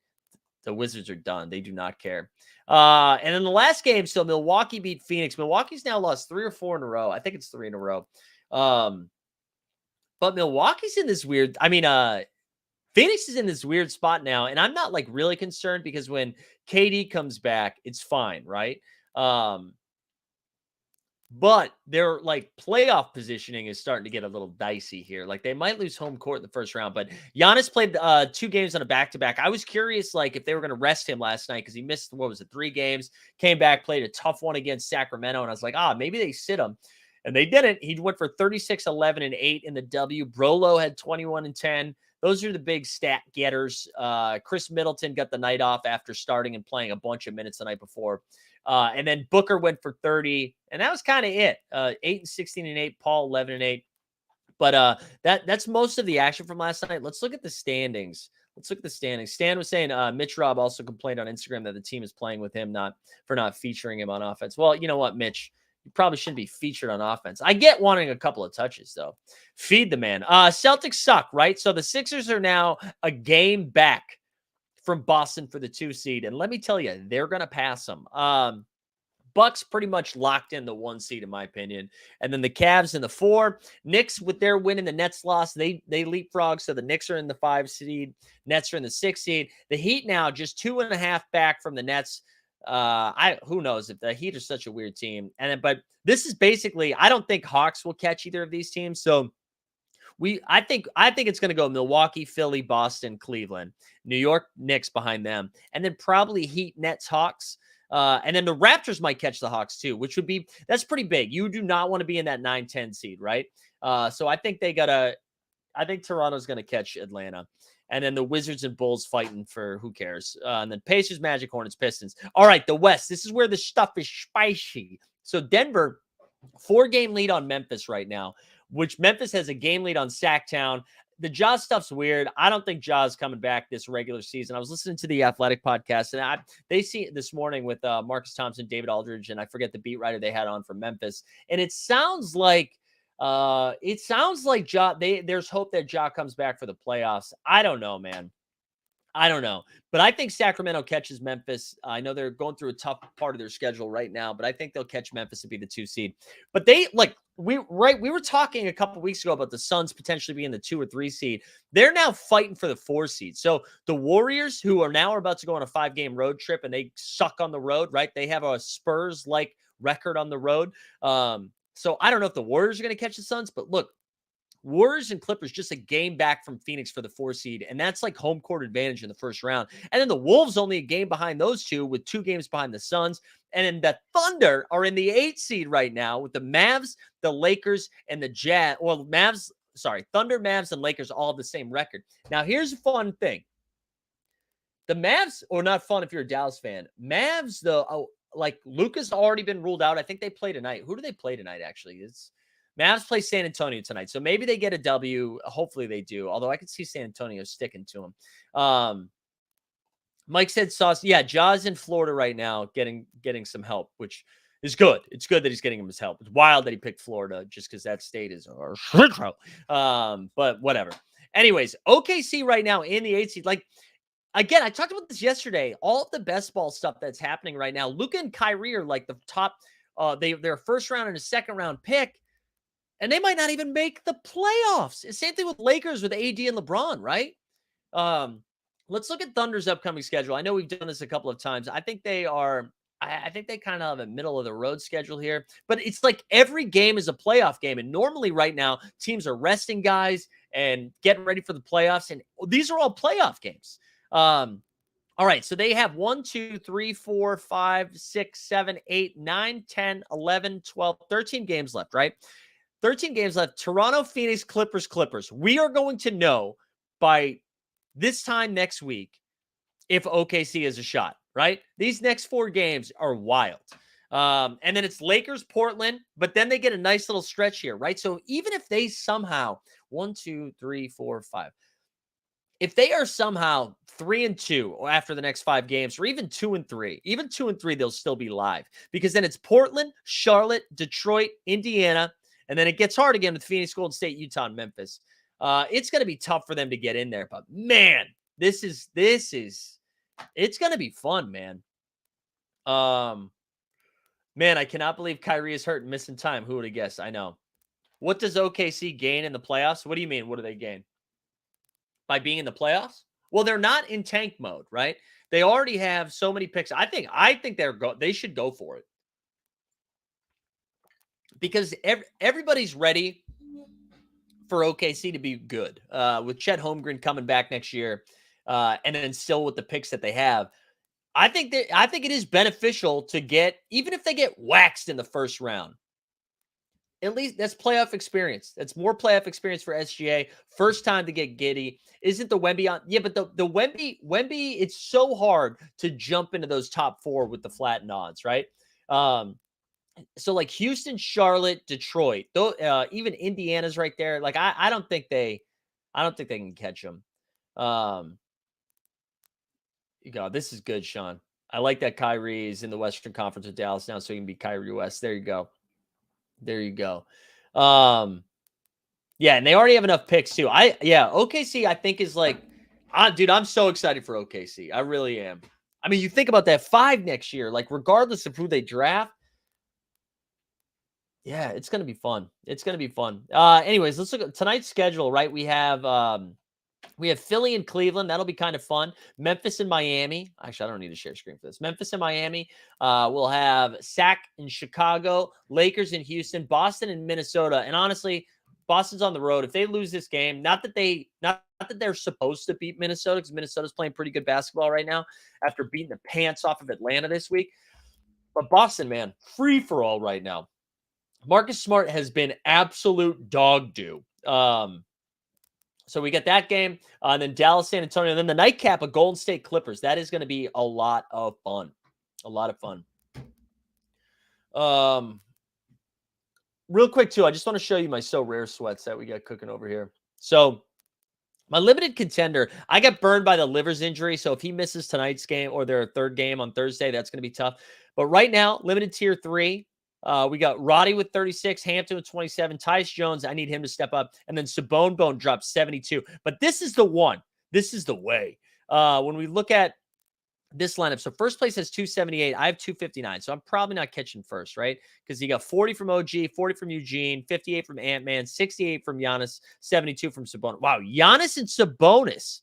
Speaker 2: The Wizards are done. They do not care. And in the last game, so Milwaukee beat Phoenix. Milwaukee's now lost 3 or 4 in a row. I think it's 3 in a row. But Milwaukee's in this weird, Phoenix is in this weird spot now. And I'm not really concerned because when KD comes back, it's fine, right? But their playoff positioning is starting to get a little dicey here. They might lose home court in the first round, but Giannis played 2 games on a back-to-back. I was curious if they were going to rest him last night because he missed 3 games, came back, played a tough one against Sacramento, and I was like, maybe they sit him. And they didn't. He went for 36, 11, and 8 in the W. Brolo had 21 and 10. Those are the big stat getters. Chris Middleton got the night off after starting and playing a bunch of minutes the night before. And then Booker went for 30, and that was kind of it. 8 and 16 and 8, Paul 11 and 8. But that's most of the action from last night. Let's look at the standings. Let's look at the standings. Stan was saying Mitch Robb also complained on Instagram that the team is playing with him, not featuring him on offense. Well, you know what, Mitch? You probably shouldn't be featured on offense. I get wanting a couple of touches, though. Feed the man. Celtics suck, right? So the Sixers are now a game back from Boston for the 2 seed. And let me tell you, they're going to pass them. Bucks pretty much locked in the 1 seed, in my opinion. And then the Cavs in the 4. Knicks, with their win and the Nets loss, they leapfrog. So the Knicks are in the 5 seed. Nets are in the 6 seed. The Heat now just 2.5 back from the Nets. Who knows if the Heat are such a weird team. But this is basically, I don't think Hawks will catch either of these teams. So I think it's going to go Milwaukee, Philly, Boston, Cleveland, New York, Knicks behind them, and then probably Heat, Nets, Hawks. And then the Raptors might catch the Hawks too, that's pretty big. You do not want to be in that 9-10 seed, right? So I think Toronto's going to catch Atlanta. And then the Wizards and Bulls fighting for who cares. And then Pacers, Magic, Hornets, Pistons. All right, the West. This is where the stuff is spicy. So Denver, 4-game lead on Memphis right now, which Memphis has a game lead on Sacktown. The Jaws stuff's weird. I don't think Jaws coming back this regular season. I was listening to the Athletic podcast, and they see it this morning with Marcus Thompson, David Aldridge, and I forget the beat writer they had on from Memphis. And it sounds like Ja. There's hope that Ja comes back for the playoffs. I don't know, man. I don't know. But I think Sacramento catches Memphis. I know they're going through a tough part of their schedule right now, but I think they'll catch Memphis and be the 2 seed. But we were talking a couple weeks ago about the Suns potentially being the 2 or 3 seed. They're now fighting for the 4 seed. So the Warriors, who are about to go on a 5-game road trip, and they suck on the road, right? They have a Spurs-like record on the road. So I don't know if the Warriors are going to catch the Suns, but look, Warriors and Clippers just a game back from Phoenix for the 4 seed, and that's like home court advantage in the first round. And then the Wolves only a game behind those two, with 2 games behind the Suns. And then the Thunder are in the 8 seed right now with the Mavs, the Lakers, and the Jazz. Well, Thunder, Mavs, and Lakers all have the same record. Now, here's a fun thing. The Mavs, or not fun if you're a Dallas fan, Mavs, Luka's already been ruled out. I think they play tonight. Who do they play tonight, actually? Mavs play San Antonio tonight, so maybe they get a W. Hopefully they do, although I could see San Antonio sticking to them. Mike said Sauce. Yeah, Ja's in Florida right now getting some help, which is good. It's good that he's getting him his help. It's wild that he picked Florida just because that state is but whatever. Anyways, OKC right now in the 8th seed. Again, I talked about this yesterday. All of the best ball stuff that's happening right now. Luka and Kyrie are like the top. They're first round and a second round pick. And they might not even make the playoffs. Same thing with Lakers with AD and LeBron, right? Let's look at Thunder's upcoming schedule. I know we've done this a couple of times. I think they kind of have a middle of the road schedule here, but it's like every game is a playoff game. And normally right now, teams are resting guys and getting ready for the playoffs. And these are all playoff games. All right. So they have 1, 2, 3, 4, 5, 6, 7, 8, 9, 10, 11, 12, 13 games left, right? 13 games left. Toronto, Phoenix, Clippers. We are going to know by this time next week if OKC is a shot, right? These next 4 games are wild. And then it's Lakers, Portland, but then they get a nice little stretch here, right? So even if they somehow 1, 2, 3, 4, 5, if they are somehow 3-2 after the next 5 games, or even 2-3, even 2-3, they'll still be live, because then it's Portland, Charlotte, Detroit, Indiana. And then it gets hard again with Phoenix, Golden State, Utah, and Memphis. It's going to be tough for them to get in there. But, man, it's going to be fun, man. Man, I cannot believe Kyrie is hurt and missing time. Who would have guessed? I know. What does OKC gain in the playoffs? What do you mean? What do they gain? By being in the playoffs? Well, they're not in tank mode, right? They already have so many picks. I think they should go for it. Because everybody's ready for OKC to be good. With Chet Holmgren coming back next year, and then still with the picks that they have, I think it is beneficial to get, even if they get waxed in the first round, at least that's playoff experience. That's more playoff experience for SGA. First time to get giddy. Isn't the Wemby on? Yeah, but the Wemby, it's so hard to jump into those top 4 with the flattened odds, right? So like Houston, Charlotte, Detroit, though, even Indiana's right there. Like I don't think they can catch them. you go. This is good, Sean. I like that Kyrie is in the Western Conference with Dallas now, so he can be Kyrie West. There you go. There you go. Yeah, and they already have enough picks too. OKC I think is like, dude, I'm so excited for OKC. I really am. I mean, you think about that 5 next year, like regardless of who they draft. Yeah, it's gonna be fun. It's gonna be fun. Anyways, let's look at tonight's schedule. Right, we have Philly and Cleveland. That'll be kind of fun. Memphis and Miami. Actually, I don't need to share screen for this. Memphis and Miami. We'll have Sac in Chicago, Lakers in Houston, Boston and Minnesota. And honestly, Boston's on the road. If they lose this game, not that they're supposed to beat Minnesota, because Minnesota's playing pretty good basketball right now after beating the pants off of Atlanta this week. But Boston, man, free for all right now. Marcus Smart has been absolute dog doo. So we get that game, and then Dallas, San Antonio, and then the nightcap of Golden State Clippers. That is going to be a lot of fun. A lot of fun. Real quick, too, I just want to show you my So Rare sweats that we got cooking over here. So my limited contender, I got burned by the Livers injury, so if he misses tonight's game or their third game on Thursday, that's going to be tough. But right now, limited tier 3, we got Roddy with 36, Hampton with 27, Tyus Jones. I need him to step up. And then Sabone Bone dropped 72. But this is the one. This is the way. When we look at this lineup, so first place has 278. I have 259. So I'm probably not catching first, right? Because you got 40 from OG, 40 from Eugene, 58 from Ant-Man, 68 from Giannis, 72 from Sabonis. Wow, Giannis and Sabonis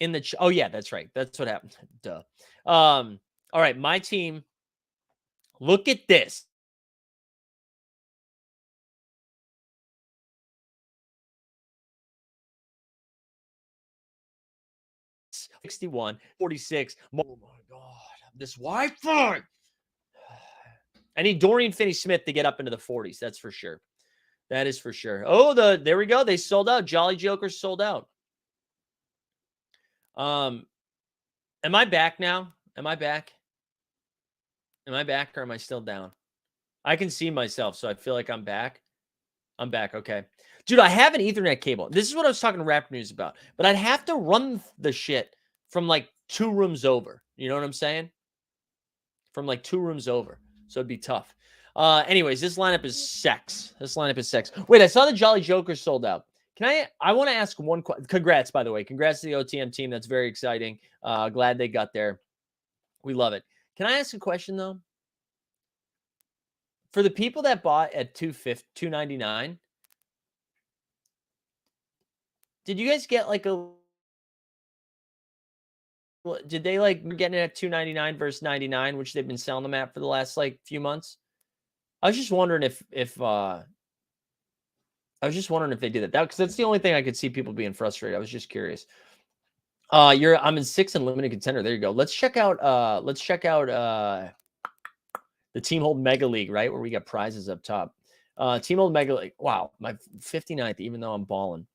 Speaker 2: in the oh yeah, that's right. That's what happened. Duh. All right, my team. Look at this. $61, $46. Oh my God, this Wi-Fi. I need Dorian Finney-Smith to get up into the 40s. That's for sure. That is for sure. Oh, there we go. They sold out. Jolly Jokers sold out. Am I back now? Am I back? Am I back or am I still down? I can see myself, so I feel like I'm back. I'm back. Okay. Dude, I have an Ethernet cable. This is what I was talking to Rap News about. But I'd have to run the shit from like 2 rooms over. You know what I'm saying? From like 2 rooms over. So it'd be tough. Anyways, this lineup is sex. This lineup is sex. Wait, I saw the Jolly Jokers sold out. I want to ask one question. Congrats, by the way. Congrats to the OTM team. That's very exciting. Glad they got there. We love it. Can I ask a question, though? For the people that bought at $299, did you guys get like a... Did they like getting it at $299 versus $99, which they've been selling them at for the last like few months? I was just wondering if they did that. Because that's the only thing I could see people being frustrated. I was just curious. I'm in 6 and limited contender. There you go. Let's check out the Team Hold Mega League, right? Where we got prizes up top. Team Hold Mega League. Wow, my 59th, even though I'm balling.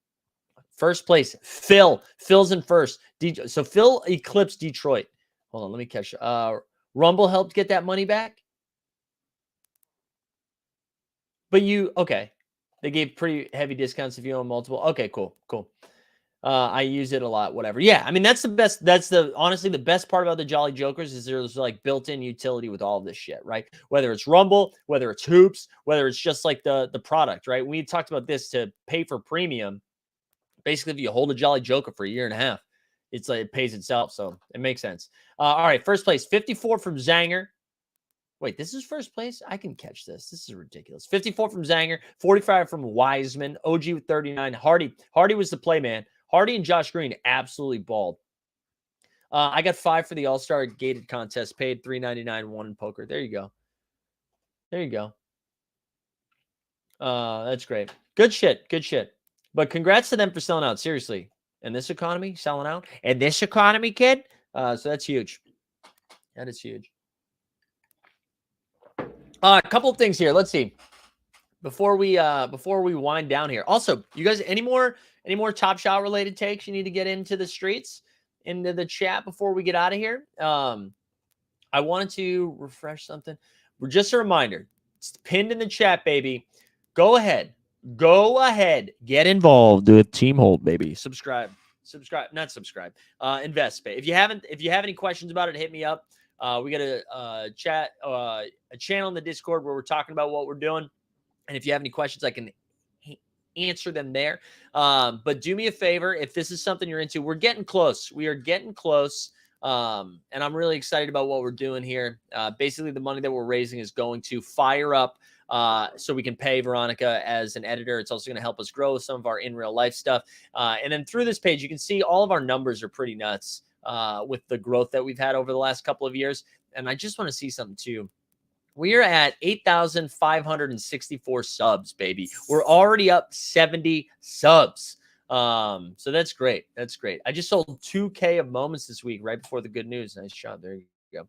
Speaker 2: First place, Phil. Phil's in first. So Phil eclipsed Detroit. Hold on, let me catch. Rumble helped get that money back. But okay. They gave pretty heavy discounts if you own multiple. Okay, cool. I use it a lot, whatever. Yeah, I mean, that's the best. Honestly, the best part about the Jolly Jokers is there's like built-in utility with all of this shit, right? Whether it's Rumble, whether it's Hoops, whether it's just like the product, right? We talked about this to pay for premium. Basically, if you hold a Jolly Joker for a year and a half, it's like it pays itself. So it makes sense. All right, first place, 54 from Zanger. Wait, this is first place? I can catch this. This is ridiculous. 54 from Zanger, 45 from Wiseman, OG with 39. Hardy was the play man. Hardy and Josh Green absolutely balled. I got 5 for the All-Star gated contest, paid $3.99, won in poker. There you go. That's great. Good shit. But congrats to them for selling out. Seriously. In this economy, selling out. In this economy, kid. So that's huge. That is huge. A couple of things here. Let's see. Before we wind down here. Also, you guys, any more Top Shot related takes you need to get into the streets, into the chat before we get out of here? I wanted to refresh something. Just a reminder. It's pinned in the chat, baby. Go ahead. Get involved with Team Hold, baby. Subscribe invest. If you have any questions about it, hit me up. We got a channel in the Discord where we're talking about what we're doing. And if you have any questions, I can answer them there. But do me a favor. If this is something you're into, we're getting close. We are getting close. And I'm really excited about what we're doing here. Basically, the money that we're raising is going to fire up so we can pay Veronica as an editor. It's also going to help us grow some of our in real life stuff. And then through this page, you can see all of our numbers are pretty nuts with the growth that we've had over the last couple of years. And I just want to see something too. We are at 8,564 subs, baby. We're already up 70 subs. So that's great. That's great. I just sold 2K of moments this week right before the good news. Nice shot. There you go.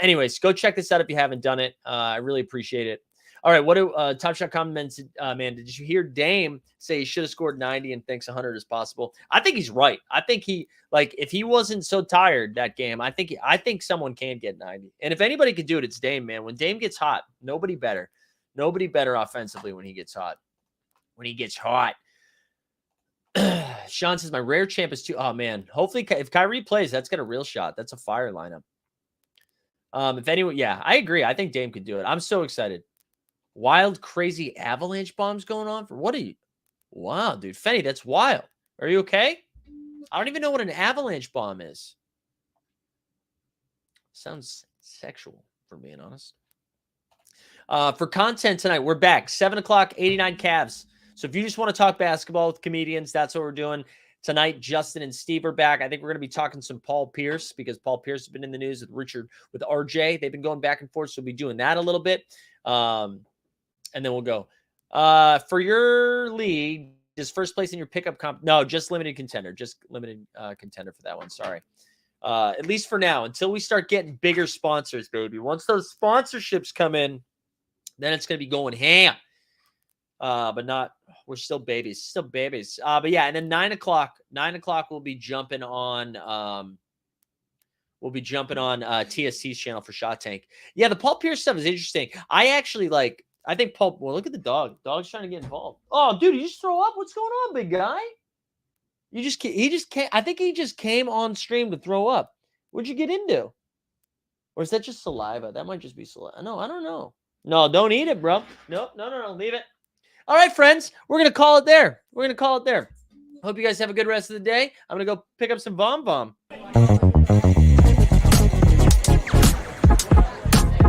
Speaker 2: Anyways, go check this out if you haven't done it. I really appreciate it. All right, what do Top Shot comments? Man, did you hear Dame say he should have scored 90 and thinks 100 is possible? I think he's right. I think if he wasn't so tired that game, I think someone can get 90. And if anybody could do it, it's Dame, man. When Dame gets hot, nobody better offensively when he gets hot. When he gets hot. Sean says my rare champ is too. Oh man, hopefully if Kyrie plays, that's got a real shot. That's a fire lineup. If anyone, yeah, I agree. I think Dame could do it. I'm so excited. Wild, crazy avalanche bombs going on for what are you? Wow, dude, Fenny, that's wild. Are you okay? I don't even know what an avalanche bomb is. Sounds sexual, for being honest. For content tonight, we're back 7 o'clock, 89 Cavs. So if you just want to talk basketball with comedians, that's what we're doing tonight. Justin and Steve are back. I think we're going to be talking some Paul Pierce because Paul Pierce has been in the news with RJ. They've been going back and forth, so we'll be doing that a little bit. And then we'll go. For your league, is first place in your pickup comp? No, just limited contender. Just limited contender for that one. Sorry. At least for now, until we start getting bigger sponsors, baby. Once those sponsorships come in, then it's going to be going ham. But not, we're still babies. But yeah, and then 9 o'clock we'll be jumping on TSC's channel for Shot Tank. Yeah, the Paul Pierce stuff is interesting. I think Paul, well, look at the dog. Dog's trying to get involved. Oh, dude, you just throw up? What's going on, big guy? He just came. I think he just came on stream to throw up. What'd you get into? Or is that just saliva? That might just be saliva. No, I don't know. No, don't eat it, bro. Nope. No. Leave it. All right, friends. We're going to call it there. Hope you guys have a good rest of the day. I'm going to go pick up some Vom Vom.